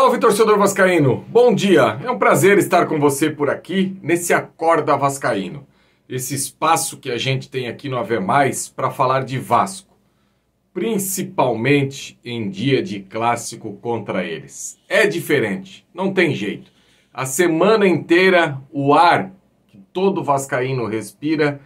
Salve, torcedor vascaíno! Bom dia! É um prazer estar com você por aqui, nesse Acorda Vascaíno. Esse espaço que a gente tem aqui no Ave Mais para falar de Vasco. Principalmente em dia de clássico contra eles. É diferente, não tem jeito. A semana inteira, o ar que todo vascaíno respira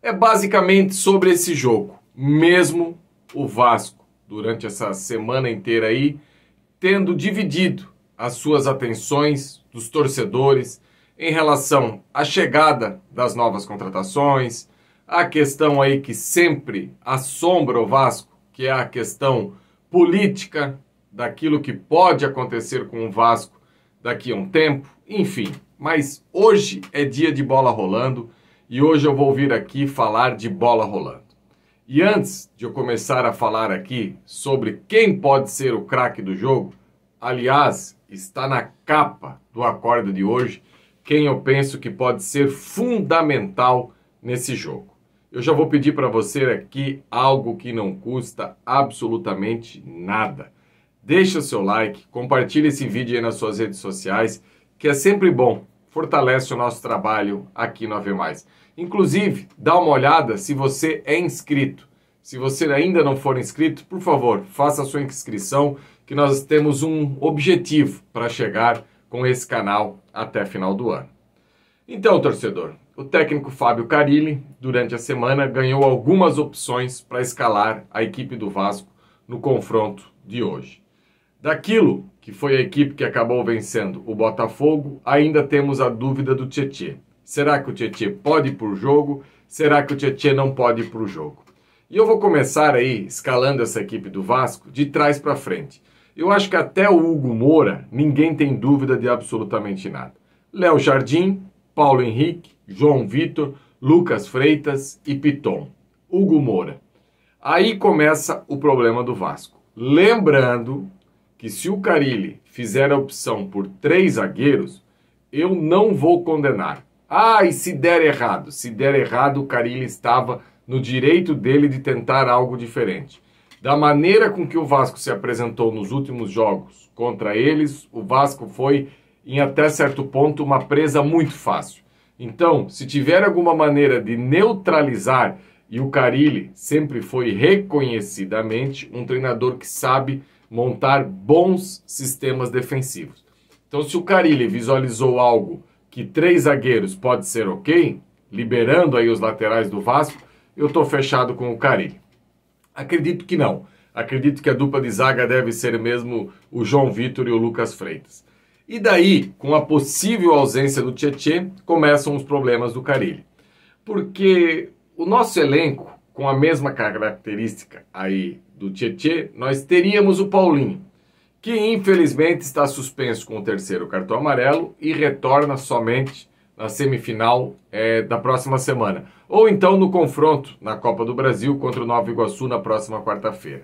é basicamente sobre esse jogo. Mesmo o Vasco, durante essa semana inteira aí, tendo dividido as suas atenções dos torcedores em relação à chegada das novas contratações, a questão aí que sempre assombra o Vasco, que é a questão política daquilo que pode acontecer com o Vasco daqui a um tempo, enfim. Mas hoje é dia de bola rolando e hoje eu vou vir aqui falar de bola rolando. E antes de eu começar a falar aqui sobre quem pode ser o craque do jogo, aliás, está na capa do Acorda de hoje, quem eu penso que pode ser fundamental nesse jogo. Eu já vou pedir para você aqui algo que não custa absolutamente nada. Deixa o seu like, compartilhe esse vídeo aí nas suas redes sociais, que é sempre bom, fortalece o nosso trabalho aqui no Ave Mais. Inclusive, dá uma olhada se você é inscrito. Se você ainda não for inscrito, por favor, faça a sua inscrição, que nós temos um objetivo para chegar com esse canal até final do ano. Então, torcedor, o técnico Fábio Carille, durante a semana, ganhou algumas opções para escalar a equipe do Vasco no confronto de hoje. Daquilo que foi a equipe que acabou vencendo o Botafogo, ainda temos a dúvida do Tietê. Será que o Tietê pode ir para o jogo? Será que o Tietê não pode ir para o jogo? E eu vou começar aí escalando essa equipe do Vasco de trás para frente. Eu acho que até o Hugo Moura, ninguém tem dúvida de absolutamente nada. Léo Jardim, Paulo Henrique, João Vitor, Lucas Freitas e Piton. Hugo Moura. Aí começa o problema do Vasco. Lembrando que se o Carille fizer a opção por 3 zagueiros, eu não vou condenar. Ah, e se der errado? Se der errado, o Carille estava no direito dele de tentar algo diferente. Da maneira com que o Vasco se apresentou nos últimos jogos contra eles, o Vasco foi, em até certo ponto, uma presa muito fácil. Então, se tiver alguma maneira de neutralizar, e o Carille sempre foi reconhecidamente um treinador que sabe montar bons sistemas defensivos. Então, se o Carille visualizou algo que 3 zagueiros pode ser ok, liberando aí os laterais do Vasco, eu estou fechado com o Carille. Acredito que não. Acredito que a dupla de zaga deve ser mesmo o João Vitor e o Lucas Freitas. E daí, com a possível ausência do Tietê, começam os problemas do Carille. Porque o nosso elenco, com a mesma característica aí do Tietê, nós teríamos o Paulinho, que infelizmente está suspenso com o 3º cartão amarelo e retorna somente na semifinal da próxima semana. Ou então no confronto na Copa do Brasil contra o Nova Iguaçu na próxima quarta-feira.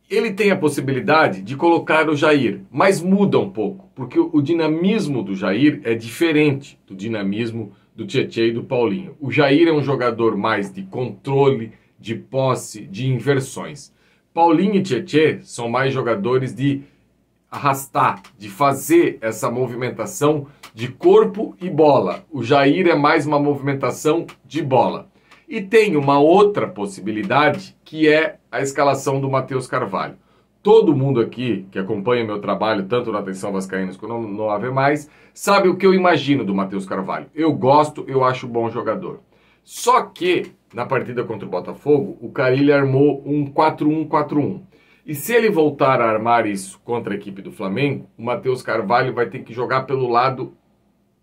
Ele tem a possibilidade de colocar o Jair, mas muda um pouco, porque o dinamismo do Jair é diferente do dinamismo do Tietê e do Paulinho. O Jair é um jogador mais de controle, de posse, de inversões. Paulinho e Tietê são mais jogadores de arrastar, de fazer essa movimentação de corpo e bola. O Jair é mais uma movimentação de bola. E tem uma outra possibilidade, que é a escalação do Matheus Carvalho. Todo mundo aqui que acompanha meu trabalho, tanto na Atenção Vascaínos quanto no Ave Mais, sabe o que eu imagino do Matheus Carvalho. Eu gosto, eu acho bom jogador. Só que, na partida contra o Botafogo, o Carille armou um 4-1-4-1. E se ele voltar a armar isso contra a equipe do Flamengo, o Matheus Carvalho vai ter que jogar pelo lado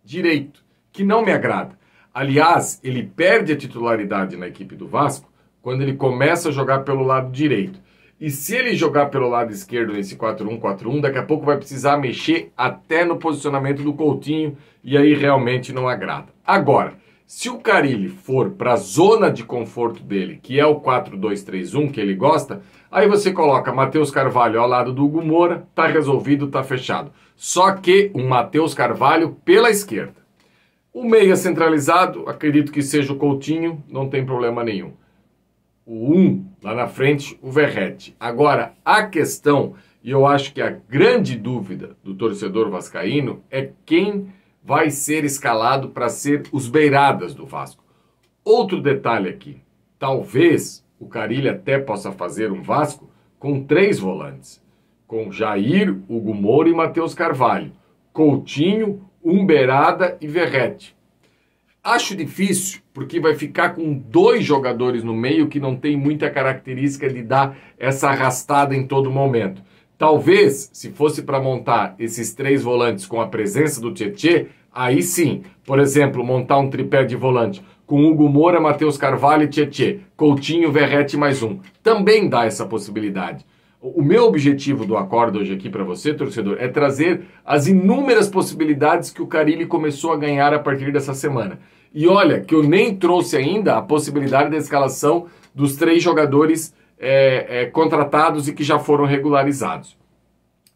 direito, que não me agrada. Aliás, ele perde a titularidade na equipe do Vasco quando ele começa a jogar pelo lado direito. E se ele jogar pelo lado esquerdo nesse 4-1-4-1, daqui a pouco vai precisar mexer até no posicionamento do Coutinho e aí realmente não agrada. Agora, se o Carille for para a zona de conforto dele, que é o 4-2-3-1 que ele gosta, aí você coloca Matheus Carvalho ao lado do Hugo Moura, tá resolvido, tá fechado. Só que um Matheus Carvalho pela esquerda. O meia centralizado, acredito que seja o Coutinho, não tem problema nenhum. O 1, lá na frente, o Verratti. Agora, a questão, E eu acho que a grande dúvida do torcedor vascaíno é quem vai ser escalado para ser os beiradas do Vasco. Outro detalhe aqui, talvez o Carille até possa fazer um Vasco com 3 volantes, com Jair, Hugo Moura e Matheus Carvalho, Coutinho, Beirada e Verratti. Acho difícil, porque vai ficar com 2 jogadores no meio que não tem muita característica de dar essa arrastada em todo momento. Talvez, se fosse para montar esses 3 volantes com a presença do Tietê, aí sim, por exemplo, montar um tripé de volante com Hugo Moura, Matheus Carvalho e Tietê, Coutinho, Verratti mais um. Também dá essa possibilidade. O meu objetivo do Acorda hoje aqui para você, torcedor, é trazer as inúmeras possibilidades que o Carille começou a ganhar a partir dessa semana. E olha, que eu nem trouxe ainda a possibilidade da escalação dos 3 jogadores contratados e que já foram regularizados.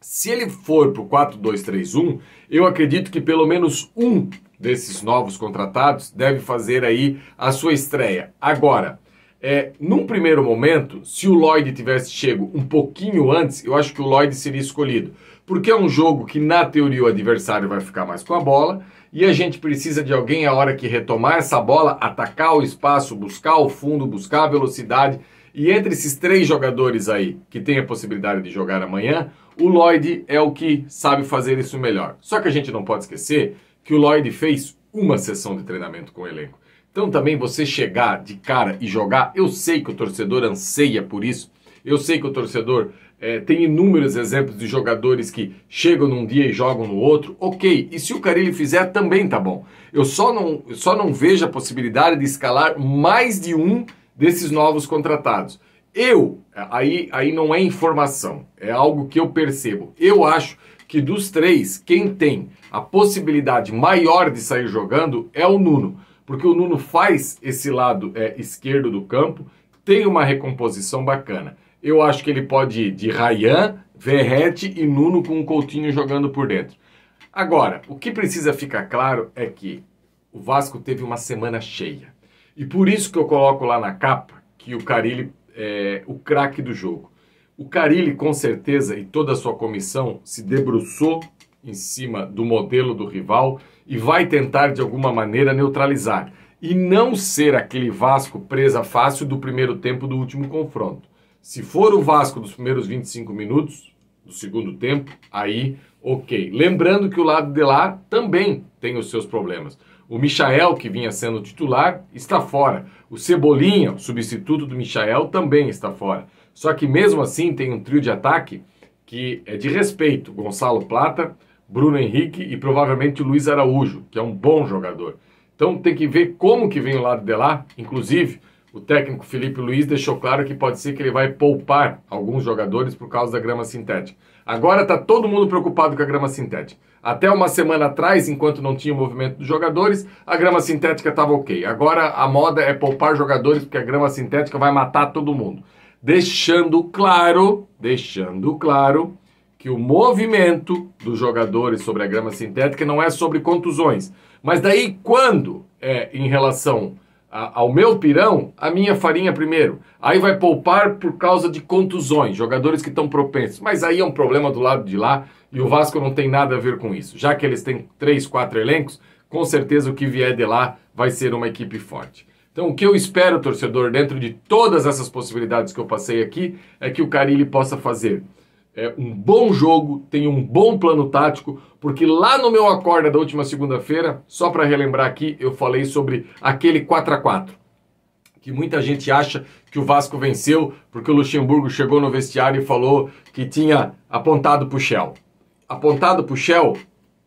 Se ele for para o 4-2-3-1, eu acredito que pelo menos um desses novos contratados deve fazer aí a sua estreia. Agora, num primeiro momento, se o Lloyd tivesse chego um pouquinho antes, eu acho que o Lloyd seria escolhido. Porque é um jogo que, na teoria, o adversário vai ficar mais com a bola e a gente precisa de alguém, a hora que retomar essa bola, atacar o espaço, buscar o fundo, buscar a velocidade. E entre esses 3 jogadores aí, que tem a possibilidade de jogar amanhã, o Lloyd é o que sabe fazer isso melhor. Só que a gente não pode esquecer que o Lloyd fez uma sessão de treinamento com o elenco. Então também você chegar de cara e jogar, eu sei que o torcedor anseia por isso, eu sei que o torcedor tem inúmeros exemplos de jogadores que chegam num dia e jogam no outro, ok, e se o Carille fizer também tá bom. Eu só não vejo a possibilidade de escalar mais de um desses novos contratados. Aí não é informação, é algo que eu percebo. Eu acho que dos 3, quem tem a possibilidade maior de sair jogando é o Nuno, porque o Nuno faz esse lado esquerdo do campo, tem uma recomposição bacana. Eu acho que ele pode ir de Ryan, Verratti e Nuno com o Coutinho jogando por dentro. Agora, o que precisa ficar claro é que o Vasco teve uma semana cheia. E por isso que eu coloco lá na capa que o Carille é o craque do jogo. O Carille, com certeza, e toda a sua comissão se debruçou em cima do modelo do rival e vai tentar, de alguma maneira, neutralizar. E não ser aquele Vasco presa fácil do primeiro tempo do último confronto. Se for o Vasco dos primeiros 25 minutos do segundo tempo, aí ok. Lembrando que o lado de lá também tem os seus problemas. O Michael, que vinha sendo titular, está fora. O Cebolinha, o substituto do Michael, também está fora. Só que mesmo assim tem um trio de ataque que é de respeito. Gonçalo Plata, Bruno Henrique e provavelmente o Luiz Araújo, que é um bom jogador. Então tem que ver como que vem o lado de lá. Inclusive, o técnico Felipe Luiz deixou claro que pode ser que ele vai poupar alguns jogadores por causa da grama sintética. Agora está todo mundo preocupado com a grama sintética. Até uma semana atrás, enquanto não tinha o movimento dos jogadores, a grama sintética estava ok. Agora a moda é poupar jogadores porque a grama sintética vai matar todo mundo. Deixando claro que o movimento dos jogadores sobre a grama sintética não é sobre contusões. Mas daí quando em relação ao meu pirão, a minha farinha primeiro. Aí vai poupar por causa de contusões, jogadores que estão propensos. Mas aí é um problema do lado de lá e o Vasco não tem nada a ver com isso. Já que eles têm 3, 4 elencos, com certeza o que vier de lá vai ser uma equipe forte. Então o que eu espero, torcedor, dentro de todas essas possibilidades que eu passei aqui, é que o Carille possa fazer um bom jogo, tem um bom plano tático, porque lá no meu Acorda da última segunda-feira, só para relembrar aqui, eu falei sobre aquele 4-4, que muita gente acha que o Vasco venceu porque o Luxemburgo chegou no vestiário e falou que tinha apontado para o Shell. Apontado para o Shell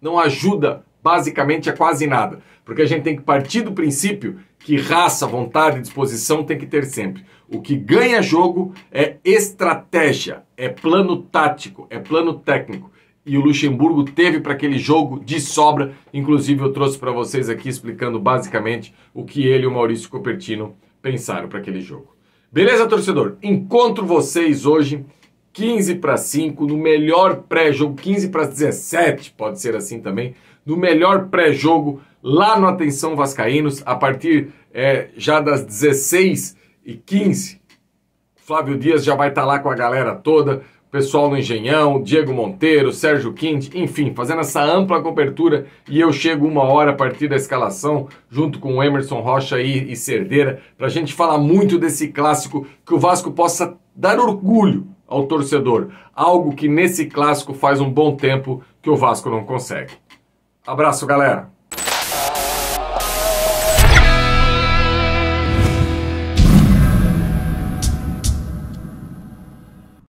não ajuda basicamente a quase nada, porque a gente tem que partir do princípio que raça, vontade e disposição tem que ter sempre. O que ganha jogo é estratégia, é plano tático, é plano técnico. E o Luxemburgo teve para aquele jogo de sobra. Inclusive eu trouxe para vocês aqui explicando basicamente o que ele e o Maurício Copertino pensaram para aquele jogo. Beleza, torcedor? Encontro vocês hoje 15:05 no melhor pré-jogo, 15:17, pode ser assim também, no melhor pré-jogo lá no Atenção Vascaínos, a partir já das 16h15. Flávio Dias já vai estar lá com a galera toda, pessoal no Engenhão, Diego Monteiro, Sérgio Quinte, enfim, fazendo essa ampla cobertura, e eu chego 1 hora a partir da escalação, junto com o Emerson Rocha e Cerdeira, para a gente falar muito desse clássico, que o Vasco possa dar orgulho ao torcedor, algo que nesse clássico faz um bom tempo que o Vasco não consegue. Abraço, galera!